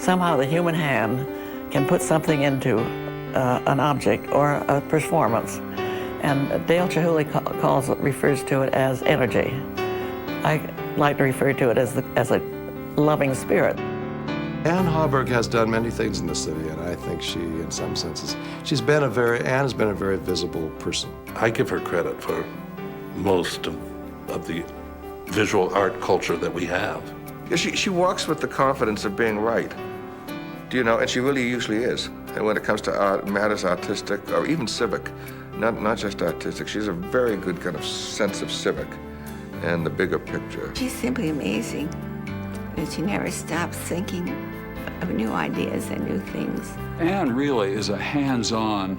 somehow the human hand can put something into an object or a performance. And Dale Chihuly refers to it as energy. I like to refer to it as a loving spirit. Anne Hauberg has done many things in the city, and I think she, in some senses, Anne has been a very visible person. I give her credit for most of the visual art culture that we have. She walks with the confidence of being right, you know, and she really usually is. And when it comes to art, matters artistic or even civic, not just artistic, she has a very good kind of sense of civic and the bigger picture. She's simply amazing. And she never stops thinking of new ideas and new things. Anne really is a hands-on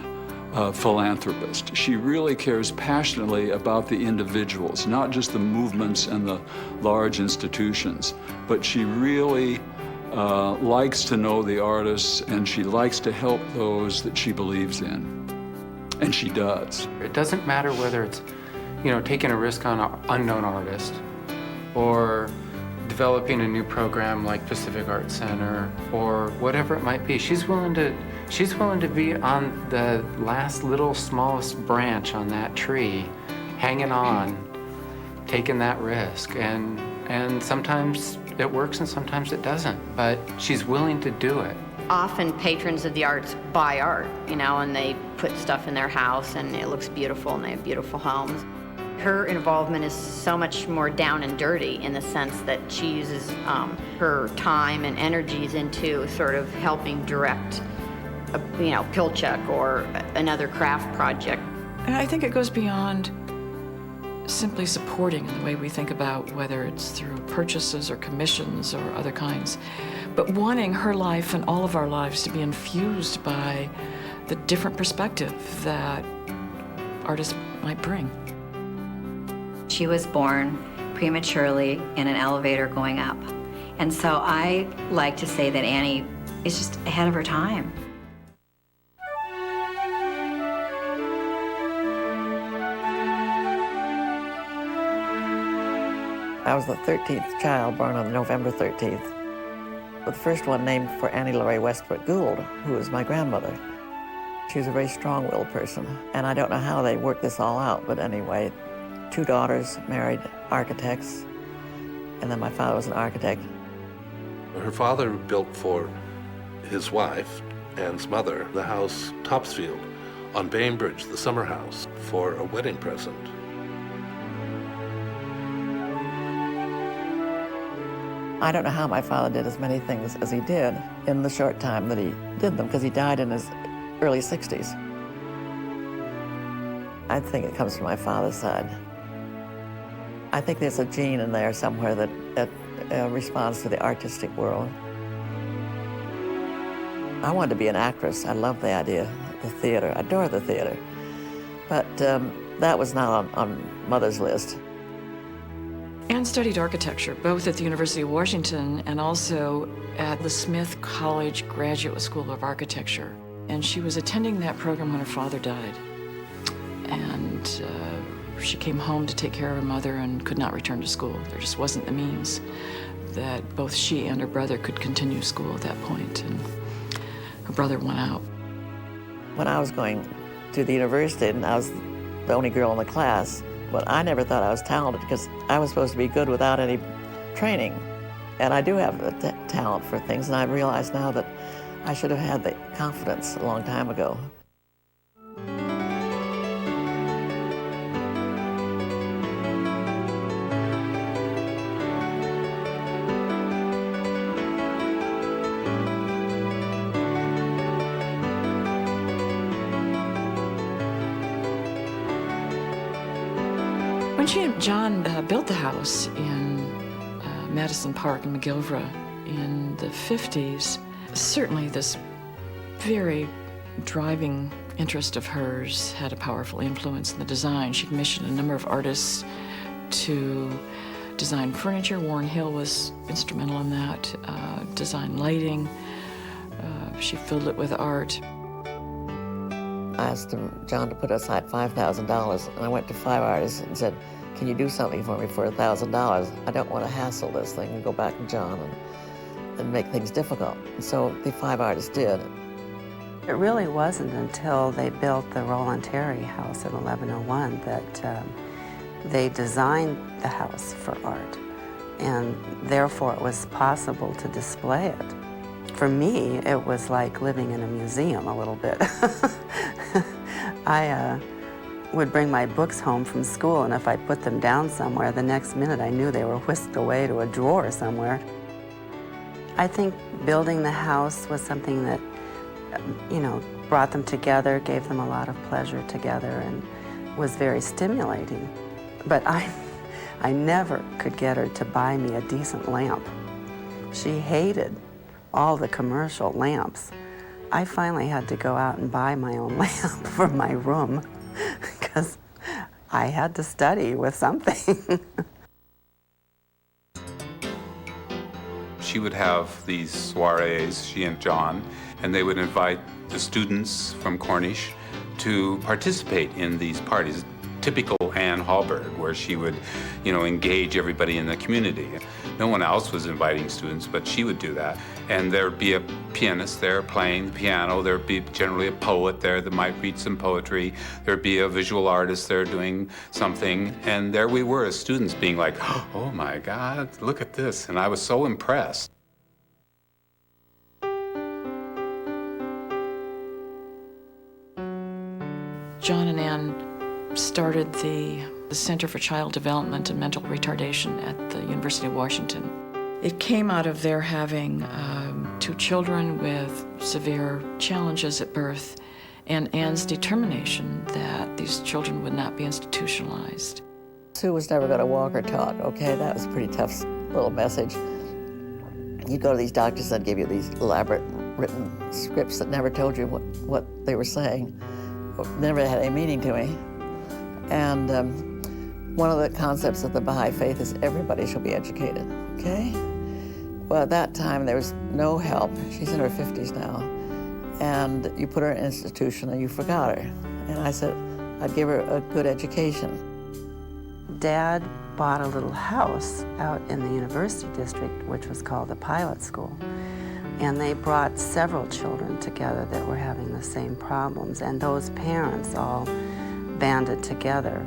philanthropist. She really cares passionately about the individuals, not just the movements and the large institutions, but she really likes to know the artists, and she likes to help those that she believes in. And she does. It doesn't matter whether it's, you know, taking a risk on an unknown artist or developing a new program like Pacific Arts Center or whatever it might be. She's willing to be on the last little smallest branch on that tree, hanging on, taking that risk. And sometimes it works and sometimes it doesn't, but she's willing to do it. Often patrons of the arts buy art, you know, and they put stuff in their house and it looks beautiful and they have beautiful homes. Her involvement is so much more down and dirty in the sense that she uses her time and energies into sort of helping direct a, you know, Pilchuck or another craft project. And I think it goes beyond simply supporting in the way we think about whether it's through purchases or commissions or other kinds, but wanting her life and all of our lives to be infused by the different perspective that artists might bring. She was born prematurely in an elevator going up. And so I like to say that Annie is just ahead of her time. I was the 13th child born on November 13th. The first one named for Annie Laurie Westbrook Gould, who was my grandmother. She was a very strong-willed person, and I don't know how they worked this all out, but anyway, 2 daughters, married architects, and then my father was an architect. Her father built for his wife, Anne's mother, the house Topsfield on Bainbridge, the summer house, for a wedding present. I don't know how my father did as many things as he did in the short time that he did them, because he died in his early 60s. I think it comes from my father's side. I think there's a gene in there somewhere that responds to the artistic world. I wanted to be an actress. I love the idea of the theater. I adore the theater. But that was not on Mother's list. Anne studied architecture, both at the University of Washington and also at the Smith College Graduate School of Architecture. And she was attending that program when her father died. And she came home to take care of her mother and could not return to school. There just wasn't the means that both she and her brother could continue school at that point. And her brother went out. When I was going to the university, and I was the only girl in the class, but I never thought I was talented because I was supposed to be good without any training. And I do have a talent for things, and I realize now that I should have had the confidence a long time ago. When she and John built the house in Madison Park in McGillivray in the 50s, certainly this very driving interest of hers had a powerful influence in the design. She commissioned a number of artists to design furniture. Warren Hill was instrumental in that, design lighting. She filled it with art. I asked John to put aside $5,000, and I went to 5 artists and said, "Can you do something for me for $1,000? I don't want to hassle this thing," and go back to John. and make things difficult. And so the 5 artists did. It really wasn't until they built the Roland Terry house in 1101 that they designed the house for art, and therefore it was possible to display it. For me, it was like living in a museum a little bit. I would bring my books home from school, and if I put them down somewhere, the next minute I knew they were whisked away to a drawer somewhere. I think building the house was something that, you know, brought them together, gave them a lot of pleasure together, and was very stimulating. But I never could get her to buy me a decent lamp. She hated all the commercial lamps. I finally had to go out and buy my own lamp for my room because I had to study with something. She would have these soirees, she and John, and they would invite the students from Cornish to participate in these parties. Typical Anne Hauberg, where she would, you know, engage everybody in the community. No one else was inviting students, but she would do that. And there'd be a pianist there playing the piano. There'd be generally a poet there that might read some poetry. There'd be a visual artist there doing something. And there we were as students being like, oh my God, look at this. And I was so impressed. John and Anne started the Center for Child Development and Mental Retardation at the University of Washington. It came out of their having 2 children with severe challenges at birth, and Anne's determination that these children would not be institutionalized. Sue was never going to walk or talk, okay? That was a pretty tough little message. You'd go to these doctors that give you these elaborate written scripts that never told you what they were saying. Never had any meaning to me. And one of the concepts of the Baha'i faith is everybody shall be educated, okay? Well, at that time, there was no help. She's in her 50s now. And you put her in an institution and you forgot her. And I said, I'd give her a good education. Dad bought a little house out in the university district, which was called the Pilot School. And they brought several children together that were having the same problems. And those parents all banded together.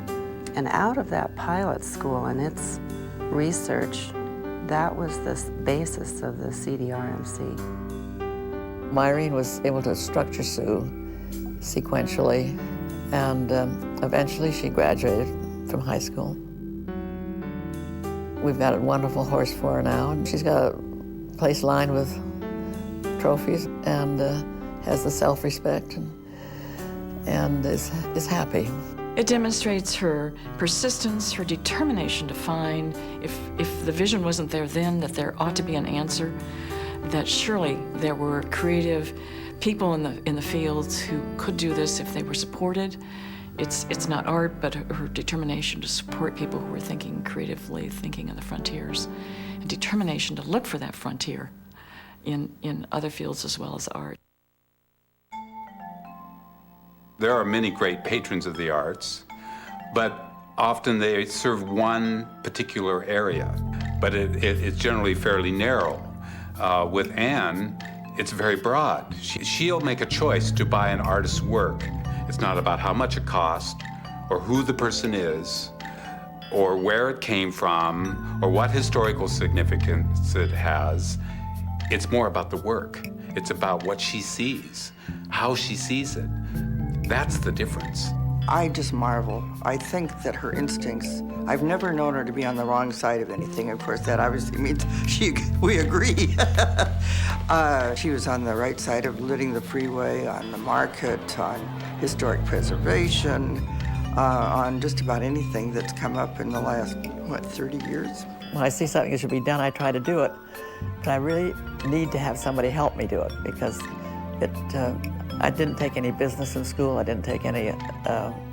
And out of that pilot school and its research, that was the basis of the CDRMC. Myrene was able to structure Sue sequentially, and eventually she graduated from high school. We've got a wonderful horse for her now, and she's got a place lined with trophies and has the self-respect and is happy. It demonstrates her persistence, her determination to find, if the vision wasn't there then, that there ought to be an answer, that surely there were creative people in the fields who could do this if they were supported. It's not art, but her determination to support people who were thinking creatively, thinking on the frontiers, and determination to look for that frontier in other fields as well as art. There are many great patrons of the arts, but often they serve one particular area, but it's generally fairly narrow. With Anne, it's very broad. She'll make a choice to buy an artist's work. It's not about how much it costs, or who the person is, or where it came from, or what historical significance it has. It's more about the work. It's about what she sees, how she sees it. That's the difference. I just marvel. I think that her instincts, I've never known her to be on the wrong side of anything. Of course, that obviously means we agree. She was on the right side of looting the freeway, on the market, on historic preservation, on just about anything that's come up in the last, 30 years? When I see something that should be done, I try to do it. But I really need to have somebody help me do it because I didn't take any business in school. I didn't take any,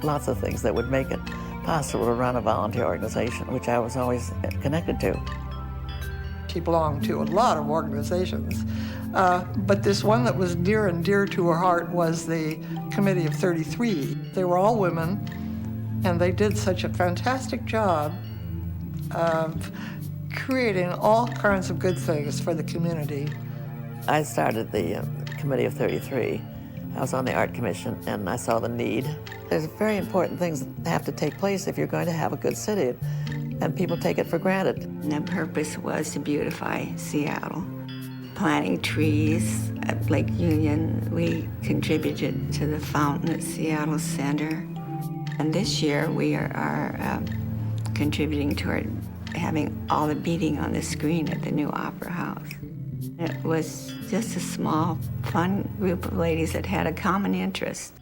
lots of things that would make it possible to run a volunteer organization, which I was always connected to. She belonged to a lot of organizations, but this one that was near and dear to her heart was the Committee of 33. They were all women, and they did such a fantastic job of creating all kinds of good things for the community. I started the Committee of 33. I was on the Art Commission, and I saw the need. There's very important things that have to take place if you're going to have a good city, and people take it for granted. And the purpose was to beautify Seattle. Planting trees at Lake Union, we contributed to the fountain at Seattle Center. And this year we are contributing toward having all the beading on the screen at the new Opera House. It was just a small, fun group of ladies that had a common interest.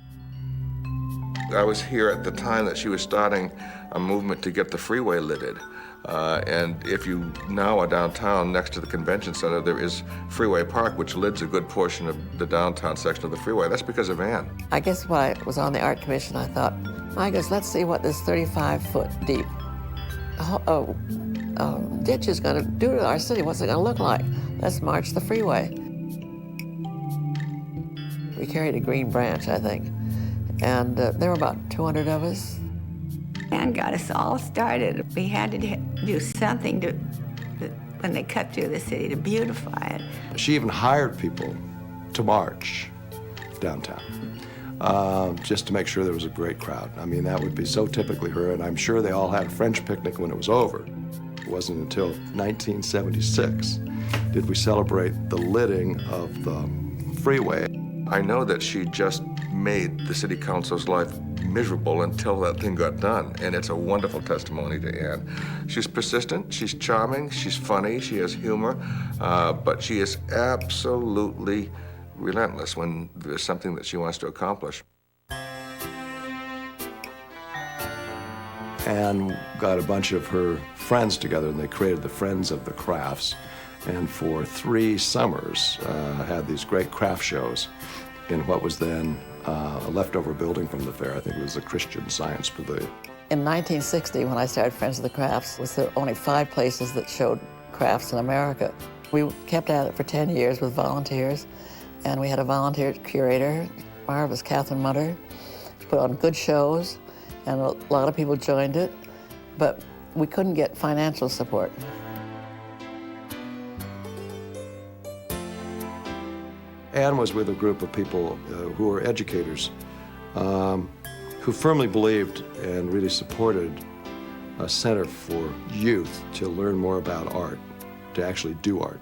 I was here at the time that she was starting a movement to get the freeway lidded. And if you now are downtown next to the convention center, there is Freeway Park, which lids a good portion of the downtown section of the freeway. That's because of Ann. I guess when I was on the Art Commission, I thought, I guess let's see what this 35-foot deep ditch is going to do to our city. What's it going to look like? Let's march the freeway. We carried a green branch, I think, and there were about 200 of us. Ann got us all started. We had to do something to, when they cut through the city, to beautify it. She even hired people to march downtown, just to make sure there was a great crowd. I mean, that would be so typically her, and I'm sure they all had a French picnic when it was over. It wasn't until 1976 did we celebrate the lidding of the freeway. I know that she just made the city council's life miserable until that thing got done, and it's a wonderful testimony to Ann. She's persistent, she's charming, she's funny, she has humor, but she is absolutely relentless when there's something that she wants to accomplish. Ann got a bunch of her friends together, and they created the Friends of the Crafts, and for 3 summers had these great craft shows in what was then a leftover building from the fair. I think it was the Christian Science Pavilion. In 1960, when I started Friends of the Crafts, was the only 5 places that showed crafts in America. We kept at it for 10 years with volunteers, and we had a volunteer curator, marvelous Catherine Mutter. She put on good shows, and a lot of people joined it, but we couldn't get financial support. Ann was with a group of people who were educators, who firmly believed and really supported a center for youth to learn more about art, to actually do art.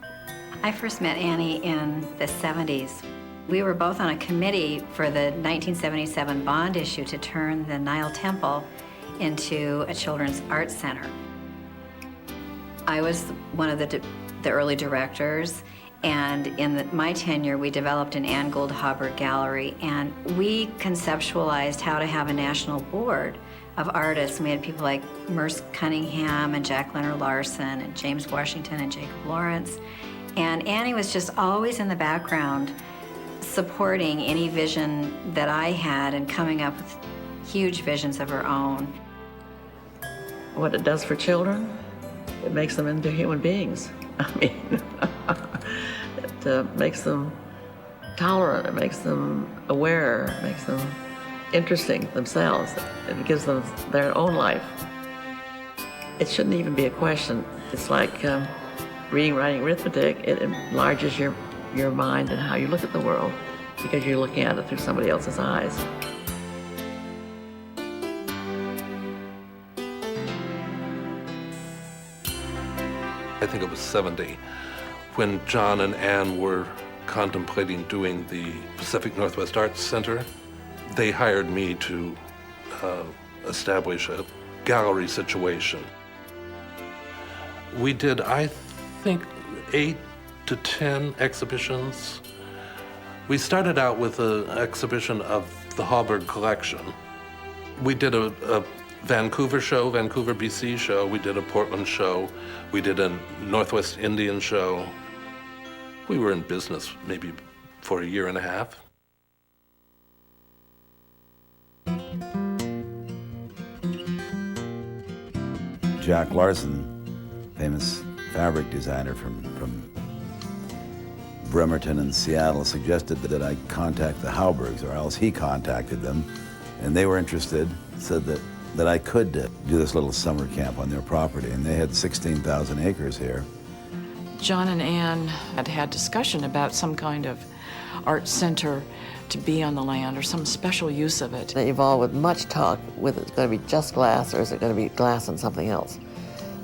I first met Annie in the 70s. We were both on a committee for the 1977 bond issue to turn the Nile Temple into a children's art center. I was one of the early directors, and in my tenure, we developed an Ann Gould Hauberg gallery, and we conceptualized how to have a national board of artists. We had people like Merce Cunningham and Jack Leonard Larson and James Washington and Jacob Lawrence. And Annie was just always in the background supporting any vision that I had and coming up with huge visions of her own. What it does for children, it makes them into human beings. I mean, it makes them tolerant, it makes them aware, it makes them interesting themselves. It gives them their own life. It shouldn't even be a question. It's like reading, writing, arithmetic. It enlarges your mind and how you look at the world because you're looking at it through somebody else's eyes. I think it was 70, when John and Ann were contemplating doing the Pacific Northwest Arts Center. They hired me to establish a gallery situation. We did, I think, 8 to 10 exhibitions. We started out with an exhibition of the Hauberg collection. We did a Vancouver show, Vancouver, BC show. We did a Portland show. We did a Northwest Indian show. We were in business maybe for a year and a half. Jack Larson, famous fabric designer from Bremerton in Seattle, suggested that I contact the Haubergs, or else he contacted them, and they were interested, said that that I could do this little summer camp on their property, and they had 16,000 acres here. John and Ann had had discussion about some kind of art center to be on the land or some special use of it. They evolved with much talk, whether it's going to be just glass or is it going to be glass and something else.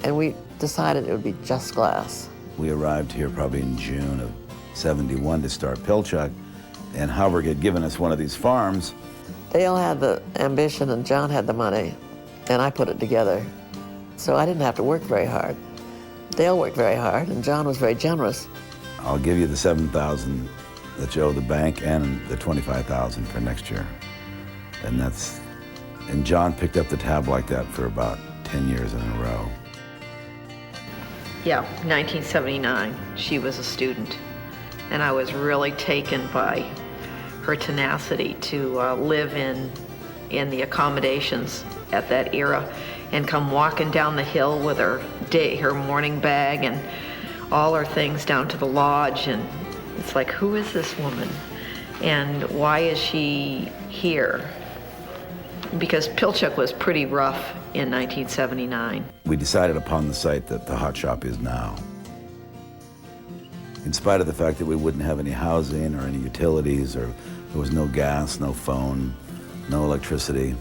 And we decided it would be just glass. We arrived here probably in June of '71 to start Pilchuck, and Hauberg had given us one of these farms. Dale had the ambition and John had the money, and I put it together. So I didn't have to work very hard. Dale worked very hard, and John was very generous. I'll give you the $7,000 that you owe the bank and the $25,000 for next year. And John picked up the tab like that for about 10 years in a row. Yeah, 1979, she was a student, and I was really taken by her tenacity to live in the accommodations at that era and come walking down the hill with her morning bag and all her things down to the lodge. And it's like, who is this woman? And why is she here? Because Pilchuck was pretty rough in 1979. We decided upon the site that the hot shop is now. In spite of the fact that we wouldn't have any housing or any utilities, or there was no gas, no phone, no electricity.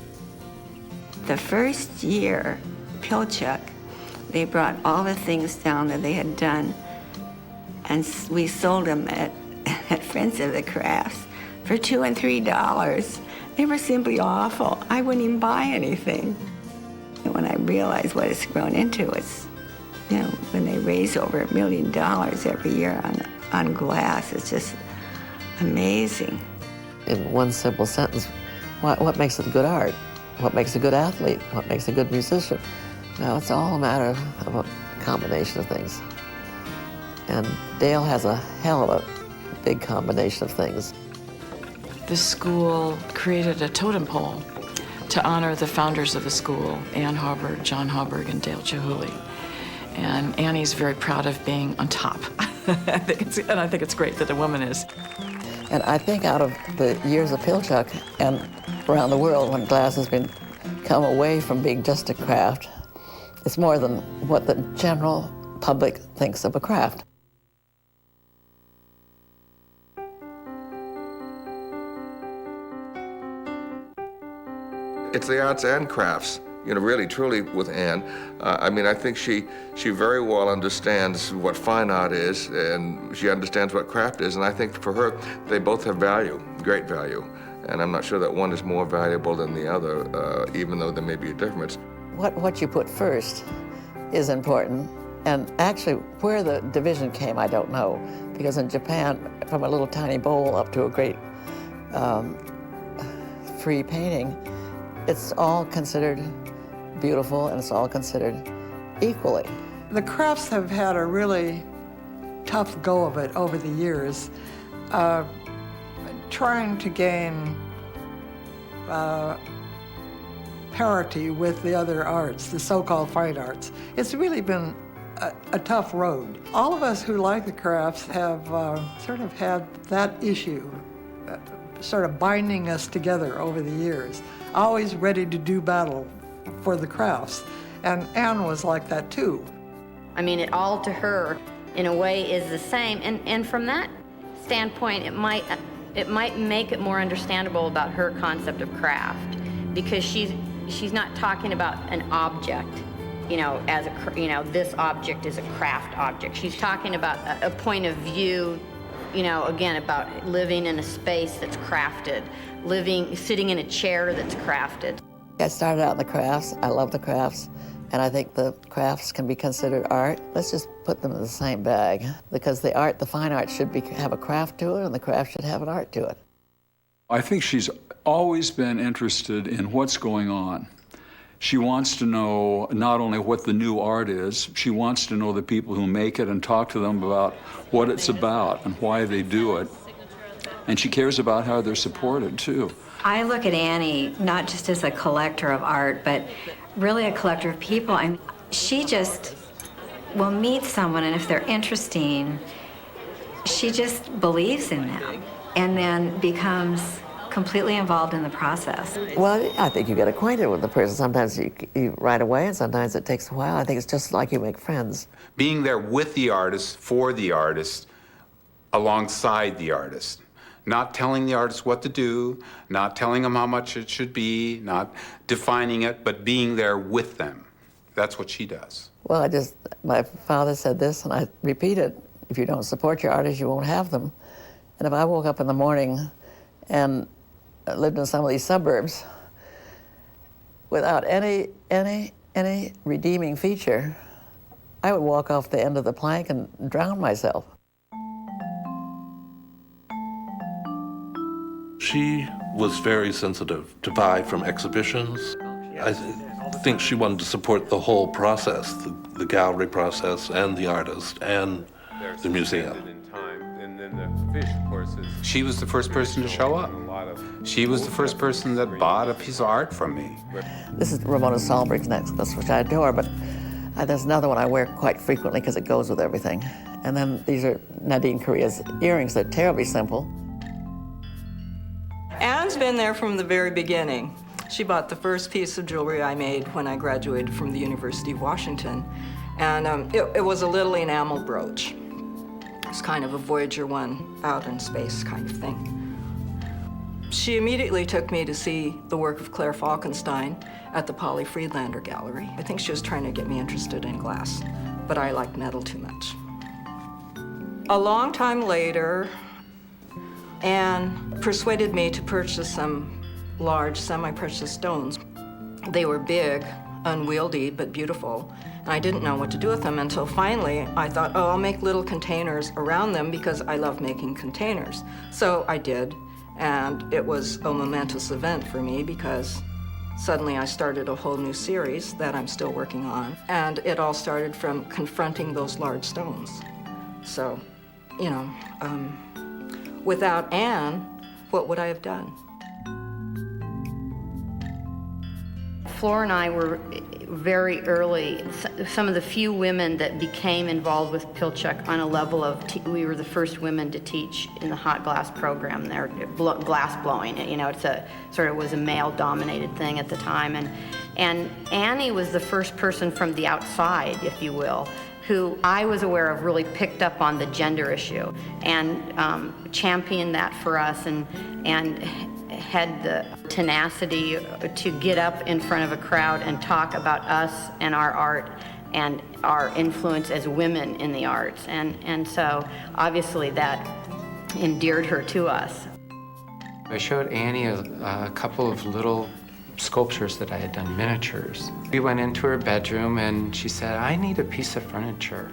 The first year, Pilchuck, they brought all the things down that they had done, and we sold them at Friends of the Crafts for $2 and $3. They were simply awful. I wouldn't even buy anything. And when I realized what it's grown into, it's, you know, when they raise over $1 million every year on glass, it's just amazing. In one simple sentence, what makes it good art? What makes a good athlete? What makes a good musician? Now, it's all a matter of a combination of things. And Dale has a hell of a big combination of things. The school created a totem pole to honor the founders of the school, Ann Hauberg, John Hauberg, and Dale Chihuly. And Annie's very proud of being on top. I think it's great that a woman is. And I think out of the years of Pilchuck and around the world, when glass has come away from being just a craft, it's more than what the general public thinks of a craft. It's the arts and crafts, you know, really, truly with Anne. I mean, I think she very well understands what fine art is, and she understands what craft is, and I think for her, they both have value, great value. And I'm not sure that one is more valuable than the other, even though there may be a difference. What you put first is important. And actually, where the division came, I don't know. Because in Japan, from a little tiny bowl up to a great free painting, it's all considered beautiful and it's all considered equally. The crafts have had a really tough go of it over the years, trying to gain parity with the other arts, the so-called fine arts. It's really been a tough road. All of us who like the crafts have sort of had that issue sort of binding us together over the years, always ready to do battle for the crafts. And Anne was like that too. I mean, it all to her, in a way, is the same. And from that standpoint, it might make it more understandable about her concept of craft, because she's not talking about an object, you know, as this object is a craft object. She's talking about a point of view, you know, again, about living in a space that's crafted, sitting in a chair that's crafted. I started out in the crafts. I love the crafts. And I think the crafts can be considered art. Let's just put them in the same bag, because the fine art should have a craft to it, and the craft should have an art to it. I think she's always been interested in what's going on. She wants to know not only what the new art is, she wants to know the people who make it and talk to them about what it's about and why they do it. And she cares about how they're supported, too. I look at Annie not just as a collector of art, but really a collector of people. I mean, she just will meet someone, and if they're interesting, she just believes in them and then becomes completely involved in the process. Well, I think you get acquainted with the person. Sometimes you right away, and sometimes it takes a while. I think it's just like you make friends. Being there with the artist, for the artist, alongside the artist. Not telling the artist what to do, not telling them how much it should be, not defining it, but being there with them. That's what she does. Well, my father said this, and I repeat it. If you don't support your artists, you won't have them. And if I woke up in the morning and lived in some of these suburbs without any redeeming feature, I would walk off the end of the plank and drown myself. She was very sensitive to buy from exhibitions. I think she wanted to support the whole process, the gallery process and the artist and the museum. She was the first person to show up. She was the first person that bought a piece of art from me. This is Ramona Sahlberg's necklace, which I adore, but there's another one I wear quite frequently because it goes with everything. And then these are Nadine Correa's earrings. They're terribly simple. Anne's been there from the very beginning. She bought the first piece of jewelry I made when I graduated from the University of Washington. And it was a little enamel brooch. It's kind of a Voyager 1 out in space kind of thing. She immediately took me to see the work of Claire Falkenstein at the Polly Friedlander Gallery. I think she was trying to get me interested in glass, but I liked metal too much. A long time later, Anne persuaded me to purchase some large semi-precious stones. They were big, unwieldy, but beautiful. And I didn't know what to do with them until finally I thought, oh, I'll make little containers around them because I love making containers. So I did, and it was a momentous event for me because suddenly I started a whole new series that I'm still working on. And it all started from confronting those large stones. So, you know, without Anne, what would I have done? Flora and I were very early, some of the few women that became involved with Pilchuck on a level of, we were the first women to teach in the hot glass program there, glass blowing. You know, it's a sort of was a male-dominated thing at the time. And Annie was the first person from the outside, if you will, who I was aware of really picked up on the gender issue and championed that for us and had the tenacity to get up in front of a crowd and talk about us and our art and our influence as women in the arts. And so obviously that endeared her to us. I showed Annie a couple of little sculptures that I had done, miniatures. We went into her bedroom and she said, I need a piece of furniture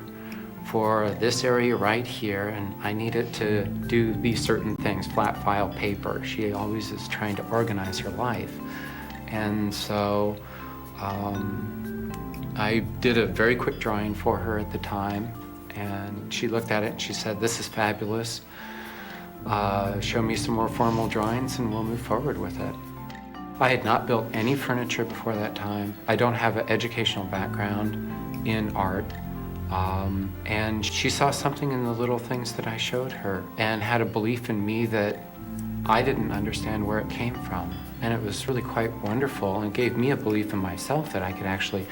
for this area right here, and I need it to do these certain things, flat file paper. She always is trying to organize her life. And so I did a very quick drawing for her at the time, and she looked at it and she said, this is fabulous. Show me some more formal drawings and we'll move forward with it. I had not built any furniture before that time. I don't have an educational background in art. And she saw something in the little things that I showed her and had a belief in me that I didn't understand where it came from. And it was really quite wonderful and gave me a belief in myself that I could actually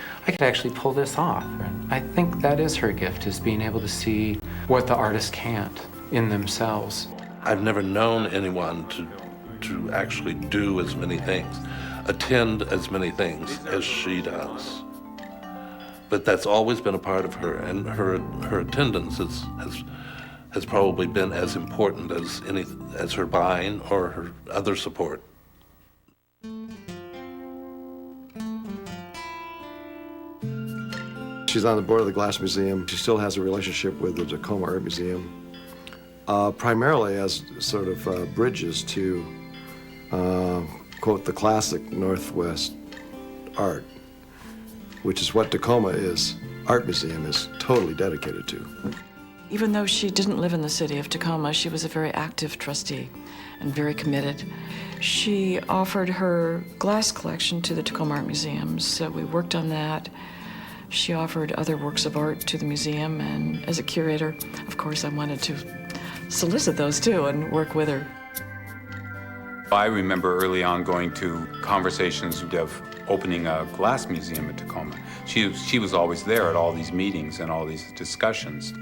pull this off. And I think that is her gift, is being able to see what the artist can't in themselves. I've never known anyone to actually do as many things, attend as many things as she does. But that's always been a part of her, and her attendance has probably been as important as her buying or her other support. She's on the board of the Glass Museum. She still has a relationship with the Tacoma Art Museum, primarily as sort of bridges to, quote, the classic Northwest art, which is what Tacoma Art Museum is totally dedicated to. Even though she didn't live in the city of Tacoma, she was a very active trustee and very committed. She offered her glass collection to the Tacoma Art Museum, so we worked on that. She offered other works of art to the museum, and as a curator, of course, I wanted to solicit those too and work with her. I remember early on going to conversations of opening a glass museum in Tacoma. She was always there at all these meetings and all these discussions.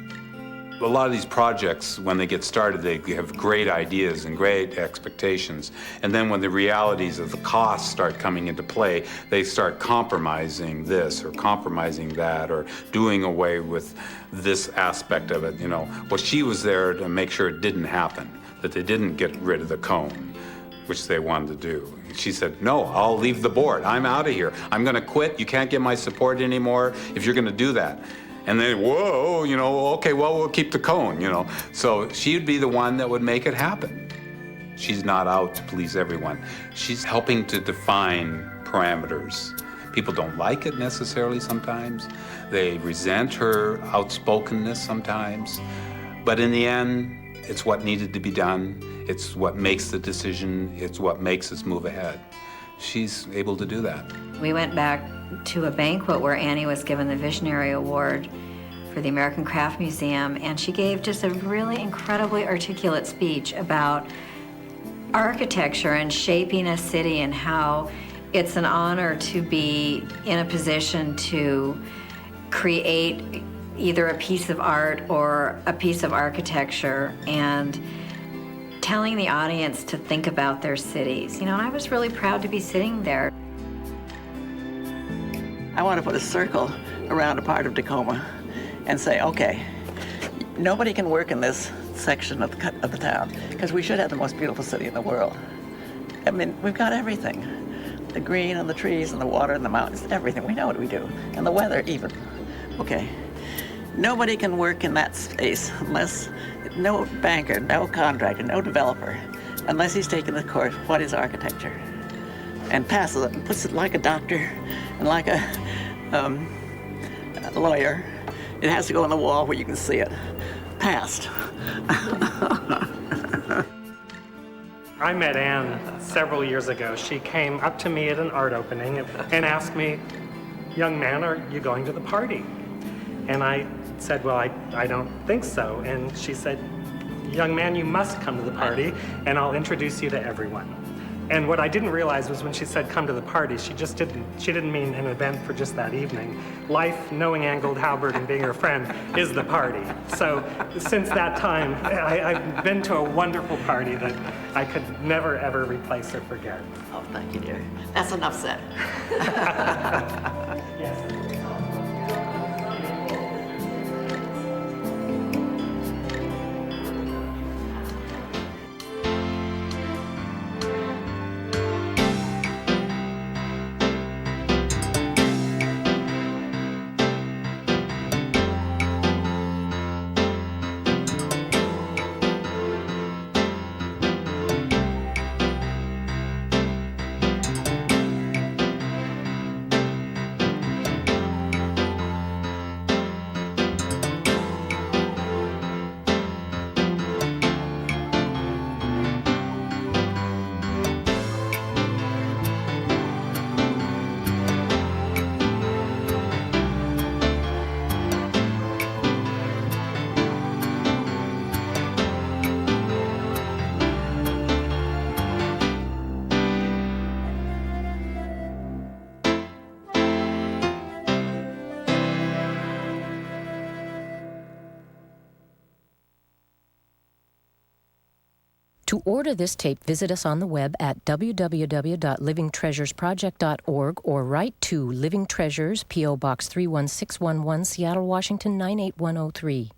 A lot of these projects, when they get started, they have great ideas and great expectations. And then when the realities of the costs start coming into play, they start compromising this or compromising that or doing away with this aspect of it. You know, well, she was there to make sure it didn't happen, that they didn't get rid of the cone, which they wanted to do. She said, no, I'll leave the board. I'm out of here. I'm going to quit. You can't get my support anymore if you're going to do that. And then, whoa, you know, okay, well, we'll keep the cone, you know. So she'd be the one that would make it happen. She's not out to please everyone. She's helping to define parameters. People don't like it necessarily sometimes. They resent her outspokenness sometimes. But in the end, it's what needed to be done. It's what makes the decision. It's what makes us move ahead. She's able to do that. We went back to a banquet where Annie was given the Visionary Award for the American Craft Museum, and she gave just a really incredibly articulate speech about architecture and shaping a city and how it's an honor to be in a position to create either a piece of art or a piece of architecture, and telling the audience to think about their cities. You know, and I was really proud to be sitting there. I want to put a circle around a part of Tacoma and say, okay, nobody can work in this section of the town because we should have the most beautiful city in the world. I mean, we've got everything. The green and the trees and the water and the mountains, everything. We know what we do. And the weather even. Okay. Nobody can work in that space unless, no banker, no contractor, no developer, unless he's taken the course, what is architecture? And passes it and puts it like a doctor and like a lawyer. It has to go on the wall where you can see it. Passed. I met Anne several years ago. She came up to me at an art opening and asked me, young man, are you going to the party? And I said, well, I don't think so. And she said, young man, you must come to the party and I'll introduce you to everyone. And what I didn't realize was when she said come to the party, she didn't mean an event for just that evening. Life, knowing Anne Gould Hauberg and being her friend, is the party. So since that time, I've been to a wonderful party that I could never, ever replace or forget. Oh, thank you, dear. That's enough said. Yes. To order this tape, visit us on the web at www.livingtreasuresproject.org or write to Living Treasures, P.O. Box 31611, Seattle, Washington 98103.